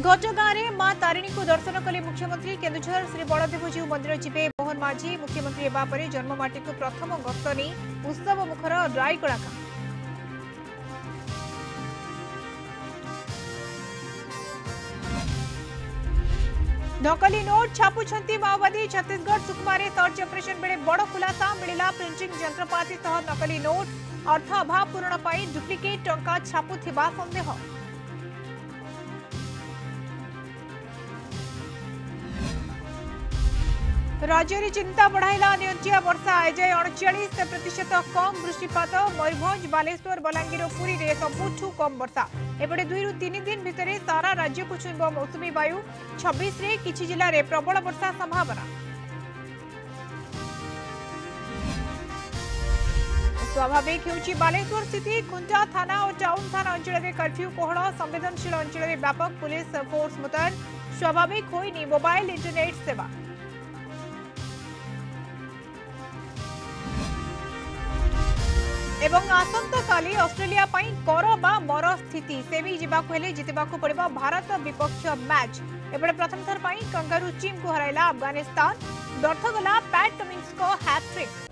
घटगाँ में मां तारिणी को दर्शन कले मुख्यमंत्री। केन्दुझर श्री बलदेवजीउ मंदिर जीवे मोहन माझी। मुख्यमंत्री हेबा परे जन्ममाटी को प्रथम गस्त नहीं उत्सव मुखर रायगड़ा गाँ। नकली नोट छापुछंती माओवादी। छत्तीसगढ़ सुकमा रे सर्च ऑपरेशन बेले बड़ खुलासा मिला। प्रिंटिंग यंत्रपाति सह नकली नोट अर्थ अभाव पूरण पाई डुप्लिकेट टंका छापुथिबा संदेह। राज्य में चिंता बढ़ाइला नियंत्रित वर्षा। एजाए 39% कम वृष्टिपात। मयूरभंज बालेश्वर बलांगीर और पुरी में सबुठू कम वर्षा। एपटे 2 ରୁ 3 दिन भितर सारा राज्य को छुईब मौसुमी वायु। 26 रे किछि जिल्ला रे प्रबल वर्षा संभावना। स्वाभाविक होउछि बालेश्वर स्थिति। खुंटा थाना और टाउन थाना अंचल में कर्फ्यू कोहड़। संवेदनशील अंचल में व्यापक पुलिस फोर्स मुतयन। स्वाभाविक होइनी मोबाइल इंटरनेट सेवा। एवं आसंता काली ऑस्ट्रेलिया पई कर बा मर स्थिति। सेमी जीवाकु हेले जितबाकु पड़िबा भारत विपक्ष मैच। एबळे प्रथम थर पई कंगारू टीम को हराइला अफगानिस्तान। व्यर्थ गला पैट कमिंस को हैट्रिक।